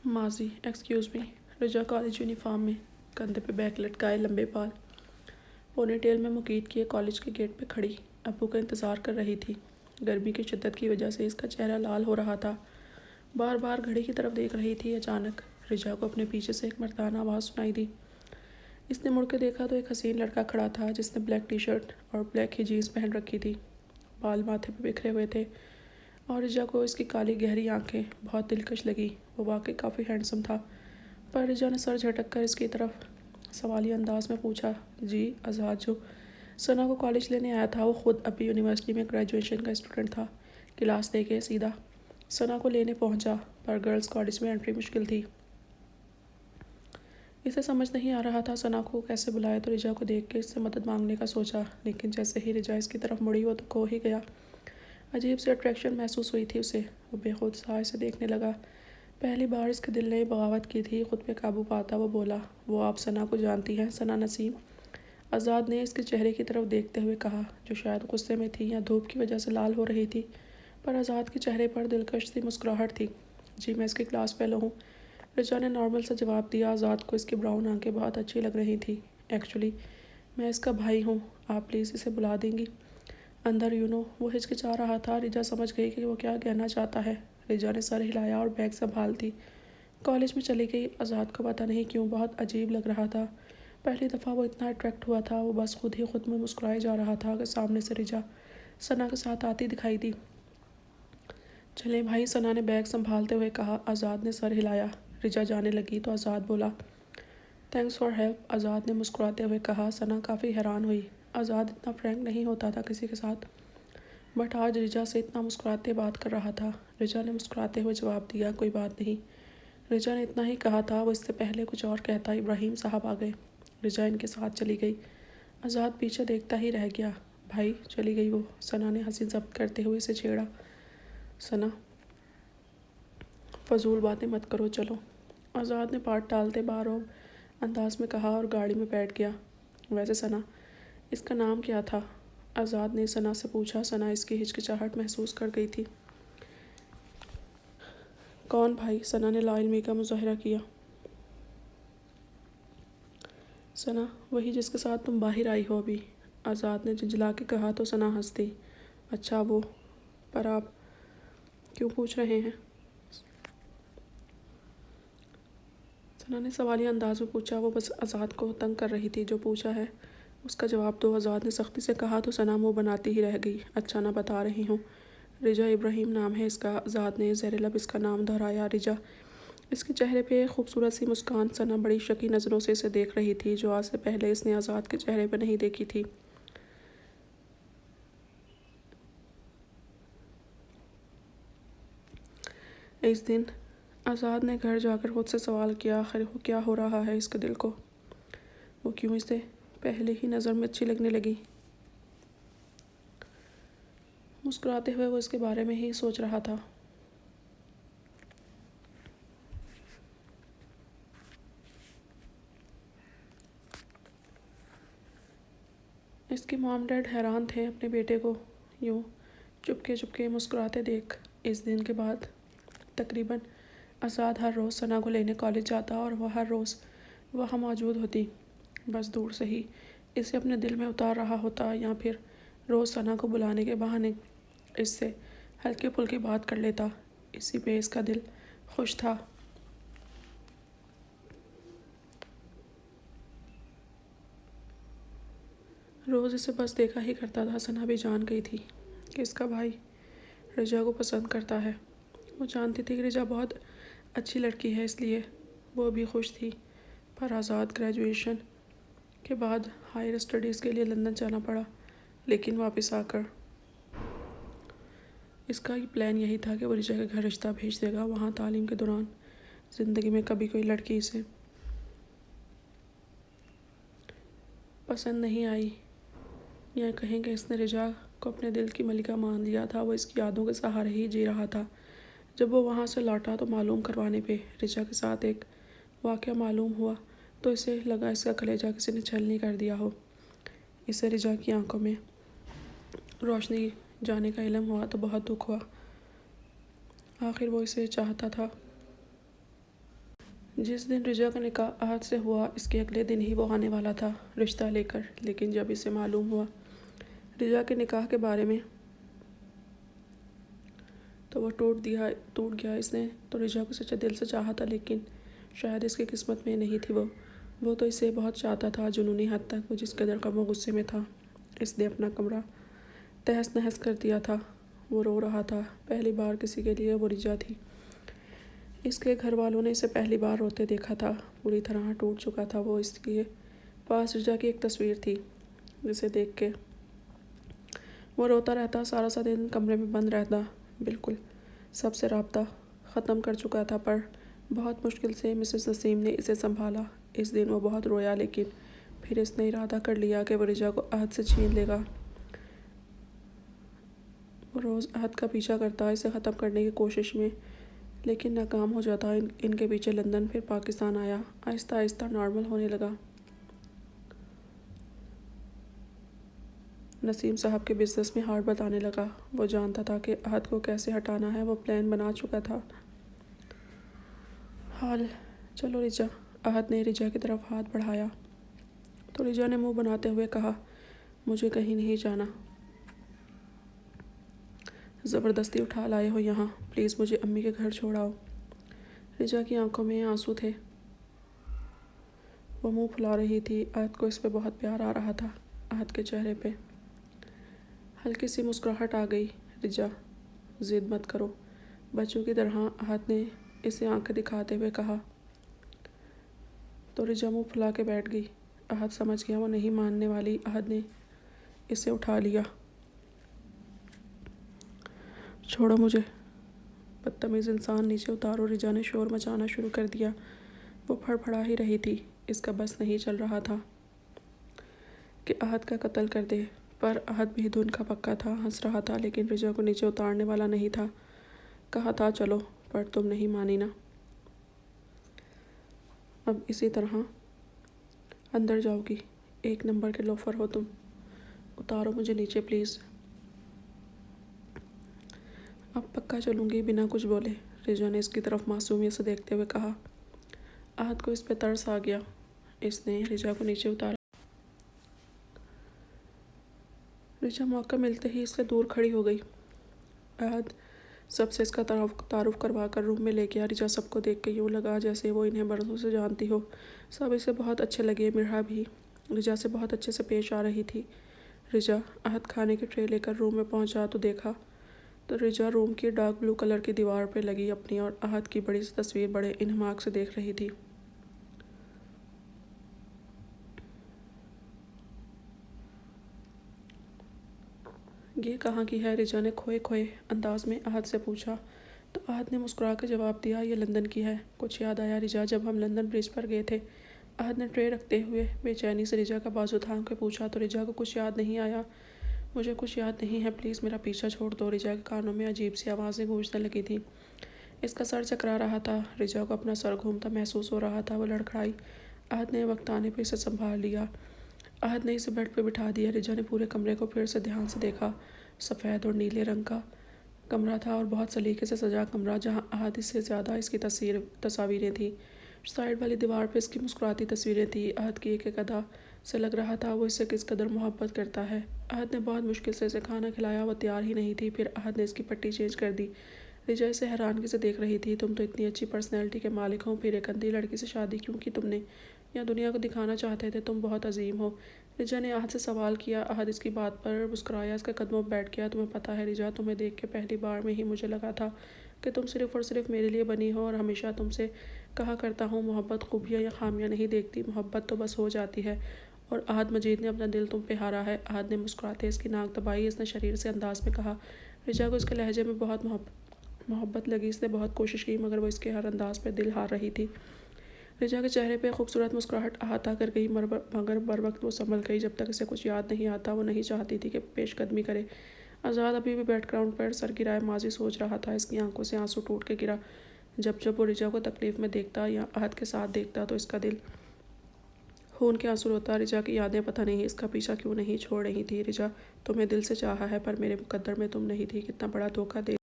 माजी excuse me. रजा college uniform में, कंधे पे बैग लटकाए, लंबे बाल, पोनीटेल में मुकीद किए कॉलेज के गेट पे खड़ी अब्बू का इंतज़ार कर रही थी। गर्मी की शिद्दत की वजह से इसका चेहरा लाल हो रहा था। बार बार घड़ी की तरफ देख रही थी। अचानक रिजा को अपने पीछे से एक मर्दाना आवाज़ सुनाई दी। इसने मुड़ के देखा तो एक हसीन लड़का खड़ा था जिसने ब्लैक टी शर्ट और ब्लैक ही जीन्स पहन रखी थी। बाल माथे पे बिखरे हुए थे और रिजा को इसकी काली गहरी आंखें बहुत दिलकश लगी। वो वाकई काफ़ी हैंडसम था। पर रिजा ने सर झटक कर इसकी तरफ सवालिया अंदाज में पूछा, जी आज़ाद जो सना को कॉलेज लेने आया था वो खुद अभी यूनिवर्सिटी में ग्रेजुएशन का स्टूडेंट था। क्लास देके सीधा सना को लेने पहुंचा, पर गर्ल्स कॉलेज में एंट्री मुश्किल थी। इसे समझ नहीं आ रहा था सना को कैसे बुलाए, तो रिजा को देख के इससे मदद मांगने का सोचा, लेकिन जैसे ही रिजा इसकी तरफ मुड़ी वो तो खो ही गया। अजीब सी अट्रैक्शन महसूस हुई थी उसे। वो बेखुद सा इसे देखने लगा। पहली बार इसके दिल ने बगावत की थी। खुद पे काबू पाता वो बोला, वो आप सना को जानती हैं, सना नसीम? आज़ाद ने इसके चेहरे की तरफ देखते हुए कहा, जो शायद गुस्से में थी या धूप की वजह से लाल हो रही थी। पर आज़ाद के चेहरे पर दिलकश सी मुस्कुराहट थी। जी मैं इसकी क्लास फेलो हूँ, रिचा ने नॉर्मल सा जवाब दिया। आज़ाद को इसकी ब्राउन आंखें बहुत अच्छी लग रही थी। एक्चुअली मैं इसका भाई हूँ, आप प्लीज़ इसे बुला देंगी अंदर? वो हिचकिचा रहा था। रिजा समझ गई कि वो क्या कहना चाहता है। रिजा ने सर हिलाया और बैग संभालती कॉलेज में चली गई। आज़ाद को पता नहीं क्यों बहुत अजीब लग रहा था। पहली दफ़ा वो इतना अट्रैक्ट हुआ था। वो बस खुद ही खुद में मुस्कुराए जा रहा था कि सामने से रिजा सना के साथ आती दिखाई दी। चले भाई, सना ने बैग संभालते हुए कहा। आज़ाद ने सर हिलाया। रिजा जाने लगी तो आज़ाद बोला, थैंक्स फॉर हेल्प। आज़ाद ने मुस्कुराते हुए कहा। सना काफ़ी हैरान हुई। आज़ाद इतना फ्रैंक नहीं होता था किसी के साथ, बट आज रिजा से इतना मुस्कुराते बात कर रहा था। रिजा ने मुस्कुराते हुए जवाब दिया, कोई बात नहीं। रिजा ने इतना ही कहा था। वो इससे पहले कुछ और कहता इब्राहिम साहब आ गए। रिजा इनके साथ चली गई। आज़ाद पीछे देखता ही रह गया। भाई, चली गई वो, सना ने हंसी जब्त करते हुए इसे छेड़ा। सना, फजूल बातें मत करो, चलो, आज़ाद ने बात टालते बारों अंदाज में कहा और गाड़ी में बैठ गया। वैसे सना, इसका नाम क्या था? आज़ाद ने सना से पूछा। सना इसकी हिचकिचाहट महसूस कर गई थी। कौन भाई? सना ने लाइलमी का मुजाहरा किया। सना, वही जिसके साथ तुम बाहर आई हो अभी, आज़ाद ने झिझला के कहा तो सना हंसती। अच्छा वो, पर आप क्यों पूछ रहे हैं? सना ने सवालिया अंदाज में पूछा। वो बस आज़ाद को तंग कर रही थी। जो पूछा है उसका जवाब दो, आज़ाद ने सख्ती से कहा तो सना मुँह बनाती ही रह गई। अच्छा ना, बता रही हूँ, रिजा इब्राहिम नाम है इसका। आज़ाद ने ज़ेर लब इसका नाम दोहराया। रिजा, इसके चेहरे पे खूबसूरत सी मुस्कान। सना बड़ी शकी नज़रों से इसे देख रही थी, जो आज से पहले इसने आज़ाद के चेहरे पर नहीं देखी थी। इस दिन आज़ाद ने घर जाकर खुद से सवाल किया, आखिर क्या हो रहा है इसके दिल को? वो क्यों इसे पहले ही नज़र में अच्छी लगने लगी? मुस्कुराते हुए वो इसके बारे में ही सोच रहा था। इसके मॉम डैड हैरान थे अपने बेटे को यूँ चुपके चुपके मुस्कुराते देख। इस दिन के बाद तकरीबन आज़ाद हर रोज़ सना को लेने कॉलेज जाता और वह हर रोज़ वहाँ मौजूद होती। बस दूर से ही इसे अपने दिल में उतार रहा होता, या फिर रोज़ सना को बुलाने के बहाने इससे हल्की फुल्की बात कर लेता। इसी पे इसका दिल खुश था। रोज़ इसे बस देखा ही करता था। सना भी जान गई थी कि इसका भाई रिजा को पसंद करता है। वो जानती थी कि रिजा बहुत अच्छी लड़की है, इसलिए वो भी खुश थी। पर आज़ाद ग्रेजुएशन के बाद हायर स्टडीज़ के लिए लंदन जाना पड़ा, लेकिन वापस आकर इसका प्लान यही था कि वो रिजा के घर रिश्ता भेज देगा। वहाँ तालीम के दौरान ज़िंदगी में कभी कोई लड़की इसे पसंद नहीं आई, या कहेंगे इसने रिजा को अपने दिल की मलिका मान लिया था। वो इसकी यादों के सहारे ही जी रहा था। जब वो वहाँ से लौटा तो मालूम करवाने पे रिचा के साथ एक वाक़या मालूम हुआ, तो इसे लगा इसका कलेजा किसी ने छलनी कर दिया हो। इसे रिजा की आंखों में रोशनी जाने का इल्म हुआ तो बहुत दुख हुआ। आखिर वो इसे चाहता था। जिस दिन रिजा का निकाह आहद से हुआ, इसके अगले दिन ही वो आने वाला था रिश्ता लेकर। लेकिन जब इसे मालूम हुआ रिजा के निकाह के बारे में तो वो टूट गया। इसने तो रिजा को सच्चे दिल से चाहा था, लेकिन शायद इसकी किस्मत में नहीं थी वो तो इसे बहुत चाहता था, जुनूनी हद तक। वो जिस कदर का वो गुस्से में था, इसने अपना कमरा तहस नहस कर दिया था। वो रो रहा था। पहली बार किसी के लिए वो रिजा थी। इसके घर वालों ने इसे पहली बार रोते देखा था। पूरी तरह टूट चुका था वो। इसके पास रिजा की एक तस्वीर थी, जिसे देख के वो रोता रहता। सारा सा दिन कमरे में बंद रहता, बिल्कुल सबसे राब्ता ख़त्म कर चुका था। पर बहुत मुश्किल से मिसेस नसीम ने इसे संभाला। इस दिन वो बहुत रोया, लेकिन फिर इसने इरादा कर लिया कि वो रिजा को आहद से छीन लेगा। वो रोज़ आहद का पीछा करता इसे ख़त्म करने की कोशिश में, लेकिन नाकाम हो जाता। इनके पीछे लंदन, फिर पाकिस्तान आया। आहिस्ता आहिस्ता नॉर्मल होने लगा। नसीम साहब के बिजनेस में हार्ड बताने लगा। वो जानता था कि आहद को कैसे हटाना है। वो प्लान बना चुका था। हाल चलो रिजा। आहद ने रिजा की तरफ हाथ बढ़ाया तो रिजा ने मुंह बनाते हुए कहा, मुझे कहीं नहीं जाना। ज़बरदस्ती उठा लाए हो यहाँ, प्लीज़ मुझे अम्मी के घर छोड़ाओ। रिजा की आंखों में आंसू थे। वो मुंह फुला रही थी। आहद को इस पे बहुत प्यार आ रहा था। आहद के चेहरे पे हल्की सी मुस्कुराहट आ गई। रिजा ज़िद मत करो, बच्चों की तरह आहद ने इसे आंखें दिखाते हुए कहा। तो रिजा मुंह फुला के बैठ गई। आहद समझ गया वो नहीं मानने वाली। आहद ने इसे उठा लिया। छोड़ो मुझे, बदतमीज़ इंसान, नीचे उतारो। रिजा ने शोर मचाना शुरू कर दिया। वो फड़फड़ा ही रही थी। इसका बस नहीं चल रहा था कि आहद का कत्ल कर दे, पर आहद भी धुन का पक्का था। हंस रहा था, लेकिन रिजा को नीचे उतारने वाला नहीं था। कहा था चलो, पर तुम नहीं मानी ना। अब इसी तरह अंदर जाओगी। एक नंबर के लोफर हो तुम। उतारो मुझे नीचे प्लीज़। अब पक्का चलूँगी बिना कुछ बोले, रिजा ने इसकी तरफ मासूमियत से देखते हुए कहा। आहद को इस पे तरस आ गया। इसने रिजा को नीचे उतारा। रिजा मौका मिलते ही इससे दूर खड़ी हो गई। आहद सबसे इसका तारुफ करवा कर रूम में ले गया। रिजा सबको देख के यूँ लगा जैसे वो इन्हें बरसों से जानती हो। सब इसे बहुत अच्छे लगे। मिर्हा भी रिजा से बहुत अच्छे से पेश आ रही थी। रिजा आहद खाने की ट्रे लेकर रूम में पहुंचा तो देखा तो रिजा रूम की डार्क ब्लू कलर की दीवार पर लगी अपनी और आहद की बड़ी सी तस्वीर बड़े इन्हमाक से देख रही थी। ये कहाँ की है? रिजा ने खोए खोए अंदाज में आहद से पूछा तो आहद ने मुस्कुरा कर जवाब दिया, ये लंदन की है। कुछ याद आया रिजा जब हम लंदन ब्रिज पर गए थे? आहद ने ट्रे रखते हुए बेचैनी से रिजा का बाजू थाम के पूछा तो रिजा को कुछ याद नहीं आया। मुझे कुछ याद नहीं है, प्लीज़ मेरा पीछा छोड़ दो। रिजा के कानों में अजीब सी आवाज़ें गूंजने लगी थी। इसका सर चकरा रहा था। रिजा को अपना सर घूमता महसूस हो रहा था। वो लड़खड़ाई। आहद ने वक्त आने पर इसे संभाल लिया। आहद ने इसे बेड पर बिठा दिया। रिजा ने पूरे कमरे को फिर से ध्यान से देखा। सफ़ेद और नीले रंग का कमरा था और बहुत सलीके से सजा कमरा, जहाँ आहद से ज़्यादा इसकी तस्वीरें थी। साइड वाली दीवार पर इसकी मुस्कुराती तस्वीरें थी। आहद की एक एक अदा से लग रहा था वो इससे किस कदर मोहब्बत करता है। आहद ने बहुत मुश्किल से इसे खाना खिलाया। वो तैयार ही नहीं थी। फिर आहद ने इसकी पट्टी चेंज कर दी। रिजा इसे हैरानगी से देख रही थी। तुम तो इतनी अच्छी पर्सनैलिटी के मालिक हो, फिर एक अंधी लड़की से शादी क्यों की तुमने? या दुनिया को दिखाना चाहते थे तुम बहुत अजीम हो? रिजा ने आहद से सवाल किया। आहद इसकी बात पर मुस्कुराया, इसके कदमों पर बैठ गया। तुम्हें पता है रिजा, तुम्हें देख के पहली बार में ही मुझे लगा था कि तुम सिर्फ़ और सिर्फ मेरे लिए बनी हो। और हमेशा तुमसे कहा करता हूँ, मोहब्बत खूबियाँ या खामियाँ नहीं देखती, मोहब्बत तो बस हो जाती है। और आहद मजीद ने अपना दिल तुम पे हारा है। आहद ने मुस्कुराते इसकी नाक दबाई। इसने शरीर से अंदाज में कहा। रिजा को इसके लहजे में बहुत मोहब्बत लगी। इसने बहुत कोशिश की, मगर वो इसके हर अंदाज पर दिल हार रही थी। रिजा के चेहरे पे खूबसूरत मुस्कुराहट आहता कर गई, मगर बर वक्त वो संभल गई। जब तक इसे कुछ याद नहीं आता, वो नहीं चाहती थी कि पेशकदमी करे। आज़ाद अभी भी बैकग्राउंड पर सर गिराए माजी सोच रहा था। इसकी आंखों से आंसू टूट के गिरा। जब जब वो रिजा को तकलीफ़ में देखता या आहद के साथ देखता तो इसका दिल खून के आंसू रोता। रिजा की यादें पता नहीं इसका पीछा क्यों नहीं छोड़ रही थी। रिजा, तुम्हें दिल से चाहा है, पर मेरे मुकद्दर में तुम नहीं थी। कितना बड़ा धोखा दे